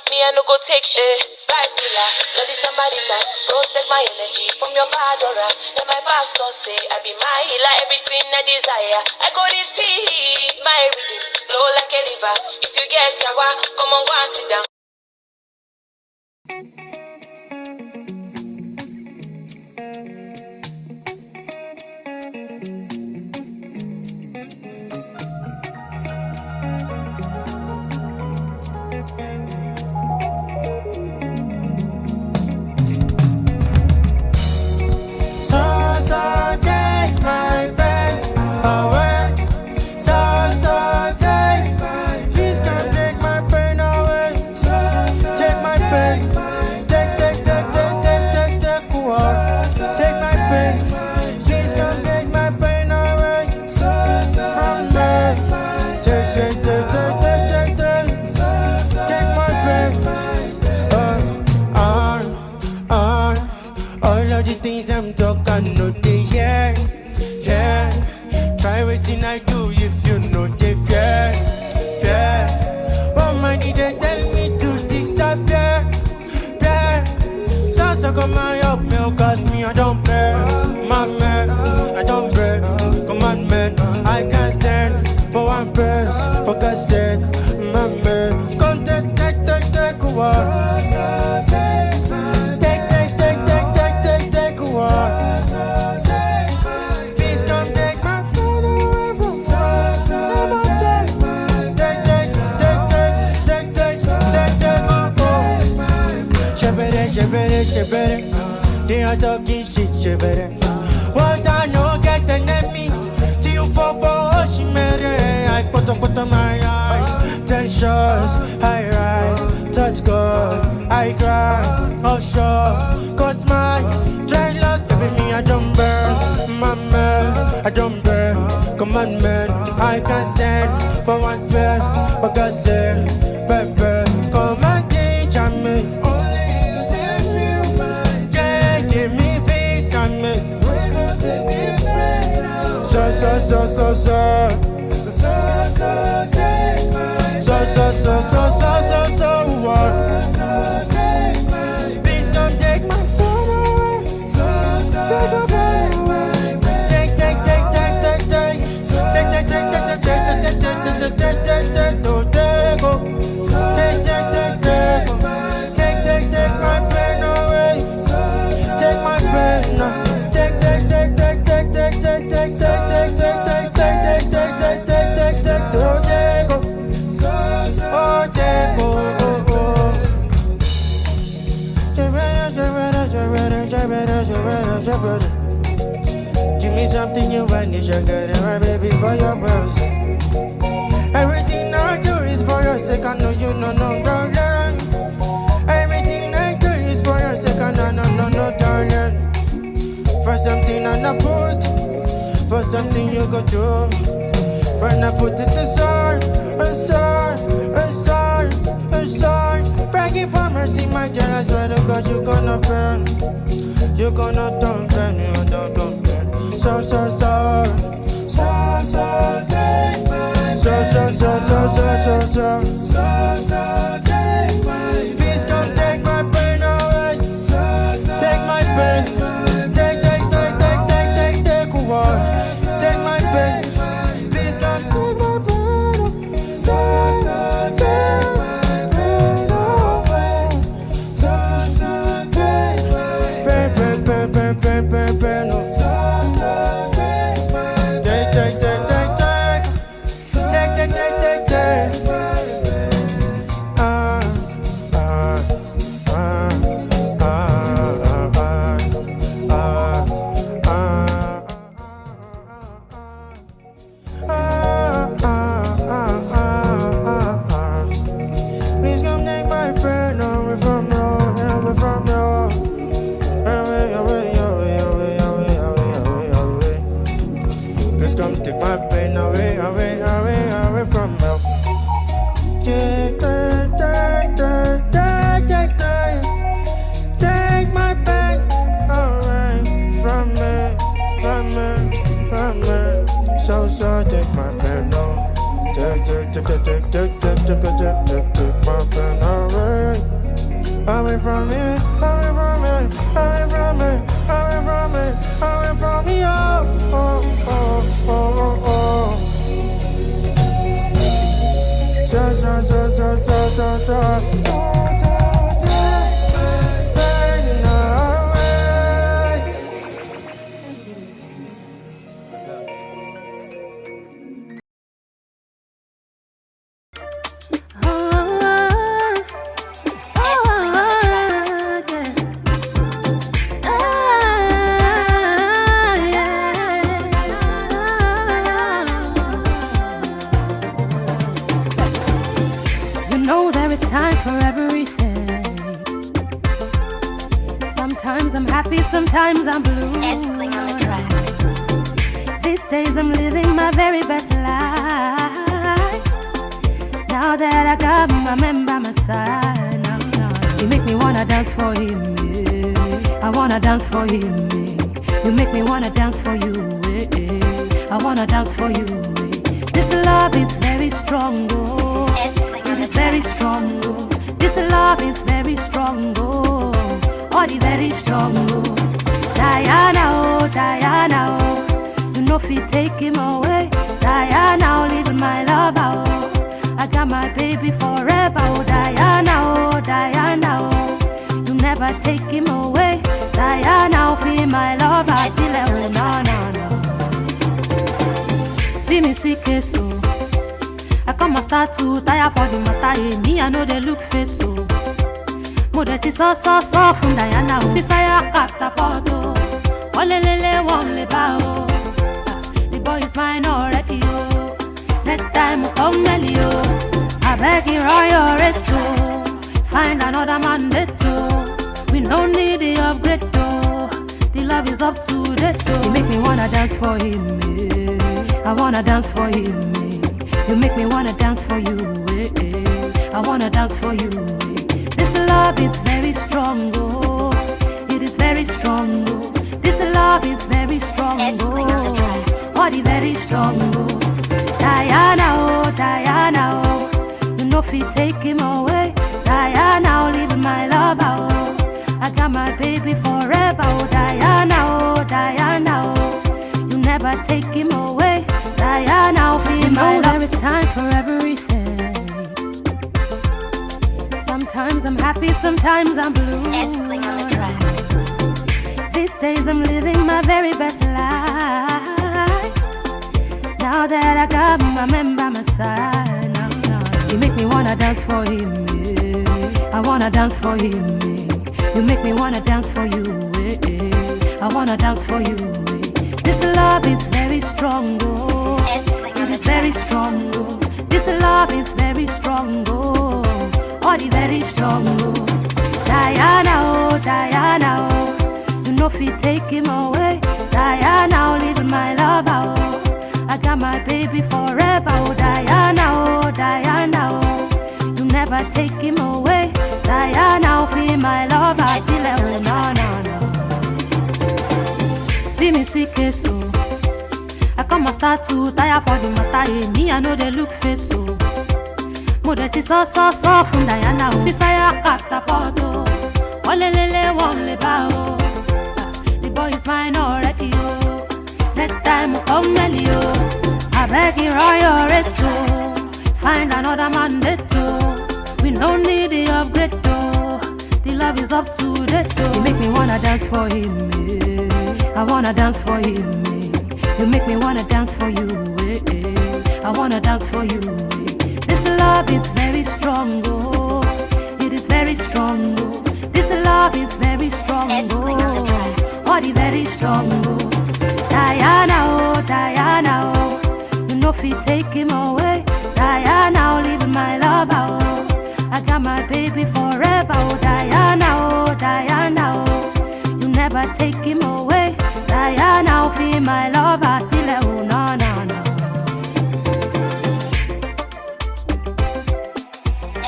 me I no go take shit. Life killer, not this somebody time. Protect my energy from your bad aura. Then my pastor say I be my healer, everything I desire. I go receive my rhythm, flow like a river. If you get yawa, come on go and sit down. They are talking shit, what I know get an enemy. Till you fall for Oshimere. I put on my eyes. 10 shots, I rise. Touch God, I cry. Offshore, cut my dreadlocks. Baby, me, I don't burn. My man, I don't burn. Commandment, I can't stand for one space. But God said, baby, come and teach me. Please come take my phone away. Take my phone away. Take my pain away. Take my pain away. Give me something you want, you should get it, my baby, for your birth. Everything I do is for your sake, I know you know, no, darling. Everything I do is for your sake, I know, no, darling. For something I not put, for something you go do. When I put it aside, begging for mercy, my dear, I swear to God, you gonna burn. You gonna don't burn, you don't burn. So, take my take my please come take my pain away. Take my pain. Take away. Take my pain. Please come take my pain. Take my pain away. Pain. Take my pen away. away from me, away from me, away from me, away from me, away from me, oh, oh, oh, oh, oh. Sometimes I'm blue. Escling on the track. These days I'm living my very best life. Now that I got my man by my side, now, you make me wanna dance for him. Yeah. I wanna dance for him. Yeah. You make me wanna dance for you. Yeah. I wanna dance for you. Yeah. This love is very strong. Oh. It is very strong. Oh. This love is very strong. Oh. Oh, the very strong. Oh. Diana, oh, Diana, oh. You know if you take him away, Diana, oh, leave my love, oh. I got my baby forever, oh, Diana, oh, Diana, oh. You never take him away, Diana, oh, be my love, I still oh, no, no, no. See me see case, oh. I come and start to tire for the matter, me, I know they look face, oh. Modeti so from Diana, oh. Fi fire catapult, oh. Olelele won't live out. The boy is mine already, oh. Next time come Nelly, oh. I beg you run your race, oh. Find another man that oh. We don't need the upgrade, oh. The love is up to date, oh. You make me wanna dance for him, eh. I wanna dance for him, eh. You make me wanna dance for you, eh. I wanna dance for you, eh. This love is very strong, oh. It is very strong, oh. This love is very strong, oh, oh, the very strong, oh. Diana, oh, Diana, oh. You know if you take him away, Diana, oh, leave my love, oh. I got my baby forever, oh, Diana, oh, Diana, oh. You never take him away, Diana, oh, be my love. There is time for everything. Sometimes I'm happy, sometimes I'm blue. Escling on the track. These days I'm living my very best life. Now that I got my man by my side, now, you make me wanna dance for him. Yeah. I wanna dance for him. Yeah. You make me wanna dance for you. Yeah. I wanna dance for you. Yeah. This love is very strong. Oh. It is very strong. Oh. This love is very strong. Oh, oh, the very strong. Oh. Diana, oh, Diana, oh. You know if you take him away, Diana, oh, leave my love, oh. I got my baby forever, oh, Diana, oh, Diana, oh. You never take him away, Diana, oh, be my love, I still oh, no, no, no. See me see case, oh. I come and start to tire for the matter, me, I know they look face, oh. Modeti so from Diana, oh. Fi fire catapult, oh. Olelele won't live out. The boy is mine already, oh. Next time come Nelly, oh. I beg you run your race, oh. Find another man that oh. We don't need the upgrade, oh. The love is up to date, oh. You make me wanna dance for him, eh. I wanna dance for him, eh. You make me wanna dance for you, eh. I wanna dance for you, eh. This love is very strong, oh. It is very strong, oh. This love is very strong, oh. Oh, the very strong, oh. Diana, oh, Diana, oh. You know if you take him away, Diana, oh, leave my love, oh. I got my baby forever, oh, Diana, oh, Diana, oh. You never take him away, Diana, oh, be my love, I still oh, no, no, no.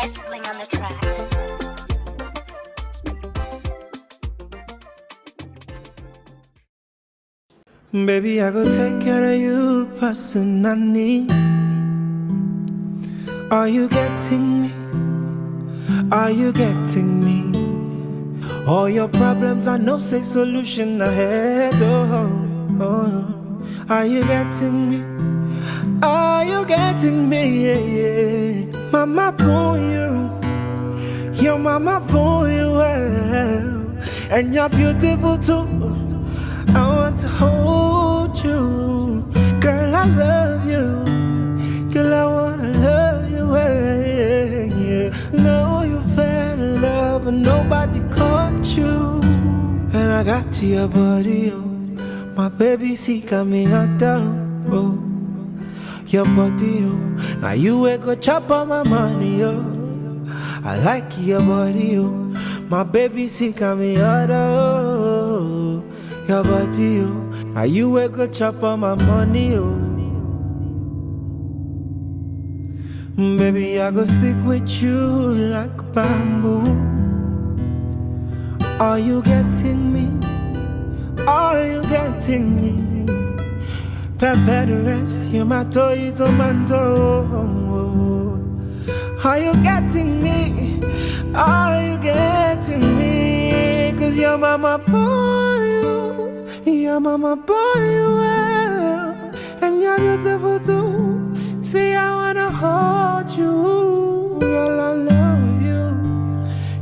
Escling on the track. Baby, I go take care of you personally. Are you getting me? Are you getting me? All your problems I know say solution ahead. Are you getting me? Are you getting me? Yeah, yeah. Mama born you, your mama born you well, and you're beautiful too. I want to hold you, girl. I love you, girl. I wanna love you well. Yeah. Know you fell in love and nobody caught you, and I got your body, oh. My baby, see, got me hot down, oh. Your body, oh. Now you will go chop on my money, oh. I like your body, oh. My baby, see, got me hot, oh. Your body, oh. Now you will go chop on my money, oh. Baby, I go stick with you like bamboo. Are you getting me? Are you getting me? Prepare the rest, you my toy tomato. Are you getting me? Are you getting me? Cause your mama born you, your mama born you well, and you're beautiful too. See, I wanna hold you, girl, I love you,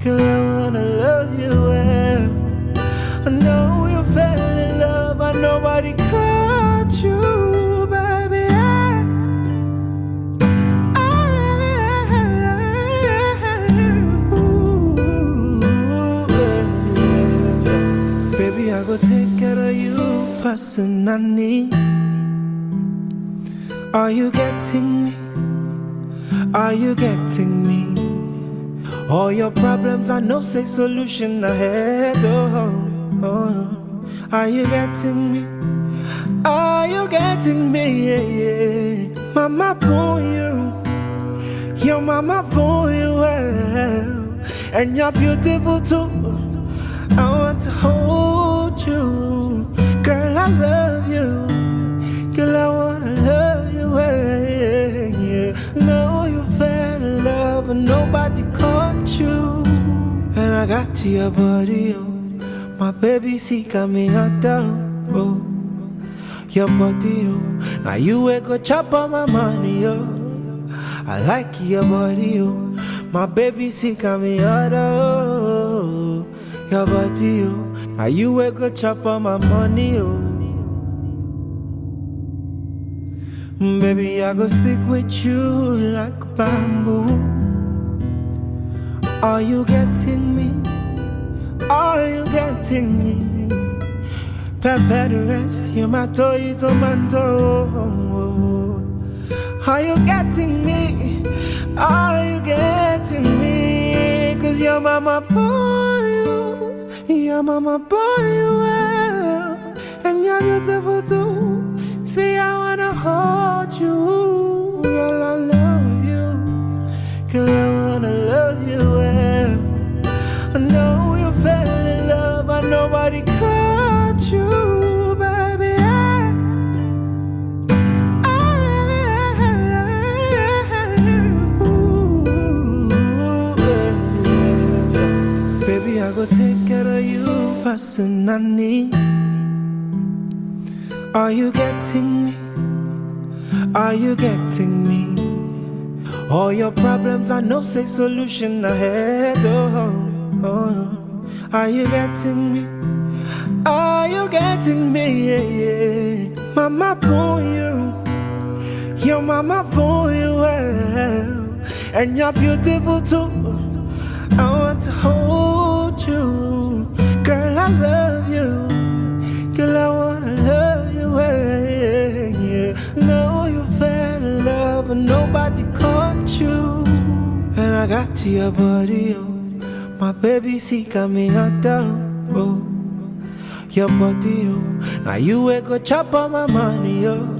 girl, I wanna love you well. I know you fell in love, but nobody caught you, baby. Baby, I go take care of you personally. Are you getting me? Are you getting me? All your problems I know say solution ahead. Are you getting me? Are you getting me? Yeah, yeah. Mama born you, your mama born you well, and you're beautiful too. I want to hold you, girl. I love you, girl. I wanna love you well. Yeah. Know you fell in love and nobody caught you, and I got your body, oh. My baby, see, got me hot down, oh. Your body, oh. Now you will go chop on my money, oh. I like your body, oh. My baby, see, got me hot, oh. Your body, oh. Now you will go chop on my money, oh. Baby, I go stick with you like bamboo. Are you getting me? Are you getting me? Prepare the rest, you my toy tomato. Are you getting me? Are you getting me? Cause your mama born you, your mama born you well, and you're beautiful too. See, I wanna hold you, girl, I love you, girl, I wanna love you well. I know you fell in love, but nobody caught you, baby. Baby, I go take care of you personally. Are you getting me? Are you getting me? All your problems I know say solution ahead. Are you getting me? Are you getting me? Yeah, yeah. Mama born you, your mama born you well, and you're beautiful too. I want to hold you, girl. I love you, girl. I wanna love you well. Yeah. Know you fell in love and nobody caught you, and I got your body, oh. My baby, see, got me hot down, oh. Your body, oh. Now you will go chop on my money, oh.